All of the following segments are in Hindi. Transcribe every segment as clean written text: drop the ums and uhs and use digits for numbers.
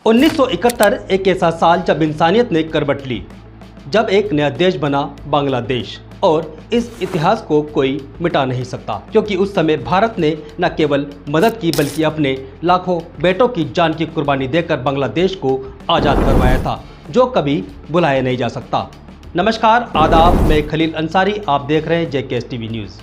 1971 एक ऐसा साल जब इंसानियत ने करवट ली, जब एक नया देश बना बांग्लादेश। और इस इतिहास को कोई मिटा नहीं सकता, क्योंकि उस समय भारत ने न केवल मदद की बल्कि अपने लाखों बेटों की जान की कुर्बानी देकर बांग्लादेश को आज़ाद करवाया था, जो कभी भुलाया नहीं जा सकता। नमस्कार, आदाब, मैं खलील अंसारी, आप देख रहे हैं JKS TV न्यूज़।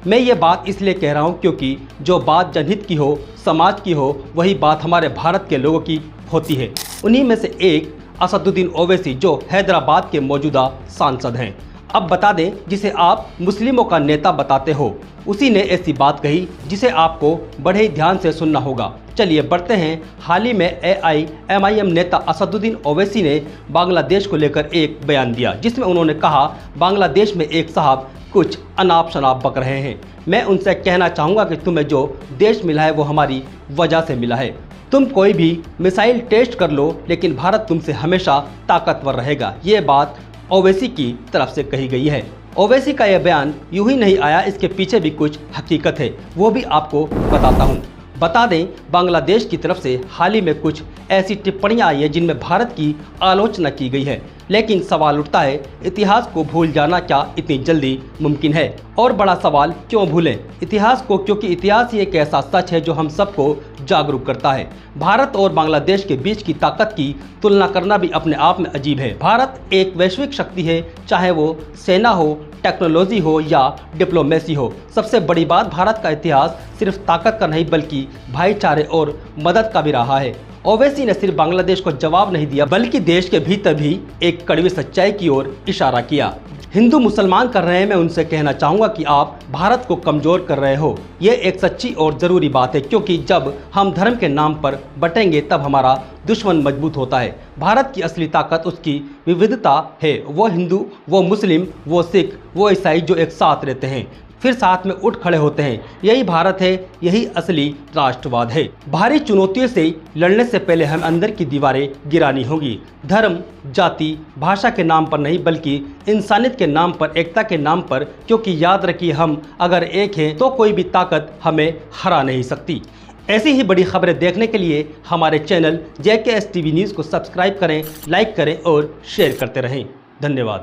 मैं ये बात इसलिए कह रहा हूँ क्योंकि जो बात जनहित की हो, समाज की हो, वही बात हमारे भारत के लोगों की होती है। उन्हीं में से एक असदुद्दीन ओवैसी, जो हैदराबाद के मौजूदा सांसद हैं। अब बता दें, जिसे आप मुस्लिमों का नेता बताते हो, उसी ने ऐसी बात कही जिसे आपको बड़े ही ध्यान से सुनना होगा। चलिए बढ़ते हैं। हाल ही में AIMIM नेता असदुद्दीन ओवैसी ने बांग्लादेश को लेकर एक बयान दिया, जिसमें उन्होंने कहा, बांग्लादेश में एक साहब कुछ अनाप शनाप बक रहे हैं। मैं उनसे कहना चाहूँगा कि तुम्हें जो देश मिला है वो हमारी वजह से मिला है। तुम कोई भी मिसाइल टेस्ट कर लो, लेकिन भारत तुमसे हमेशा ताकतवर रहेगा। ये बात ओवैसी की तरफ से कही गई है। ओवैसी का यह बयान यूं ही नहीं आया, इसके पीछे भी कुछ हकीकत है, वो भी आपको बताता हूँ। बता दें, बांग्लादेश की तरफ से हाल ही में कुछ ऐसी टिप्पणियां आई है जिनमें भारत की आलोचना की गई है। लेकिन सवाल उठता है, इतिहास को भूल जाना क्या इतनी जल्दी मुमकिन है? और बड़ा सवाल, क्यों भूलें इतिहास को? क्योंकि इतिहास ही एक ऐसा सच है जो हम सबको जागरूक करता है। भारत और बांग्लादेश के बीच की ताकत की तुलना करना भी अपने आप में अजीब है। भारत एक वैश्विक शक्ति है, चाहे वो सेना हो, टेक्नोलॉजी हो या डिप्लोमेसी हो। सबसे बड़ी बात, भारत का इतिहास सिर्फ ताकत का नहीं बल्कि भाईचारे और मदद का भी रहा है। ओवैसी ने सिर्फ बांग्लादेश को जवाब नहीं दिया, बल्कि देश के भीतर भी एक कड़वी सच्चाई की ओर इशारा किया। हिंदू मुसलमान कर रहे हैं, मैं उनसे कहना चाहूँगा कि आप भारत को कमज़ोर कर रहे हो। ये एक सच्ची और ज़रूरी बात है, क्योंकि जब हम धर्म के नाम पर बटेंगे तब हमारा दुश्मन मजबूत होता है। भारत की असली ताकत उसकी विविधता है। वो हिंदू, वो मुस्लिम, वो सिख, वो ईसाई जो एक साथ रहते हैं, फिर साथ में उठ खड़े होते हैं। यही भारत है, यही असली राष्ट्रवाद है। भारी चुनौतियों से लड़ने से पहले हम अंदर की दीवारें गिरानी होगी। धर्म, जाति, भाषा के नाम पर नहीं, बल्कि इंसानियत के नाम पर, एकता के नाम पर। क्योंकि याद रखिए, हम अगर एक हैं तो कोई भी ताकत हमें हरा नहीं सकती। ऐसी ही बड़ी खबरें देखने के लिए हमारे चैनल JKS TV न्यूज़ को सब्सक्राइब करें, लाइक करें और शेयर करते रहें। धन्यवाद।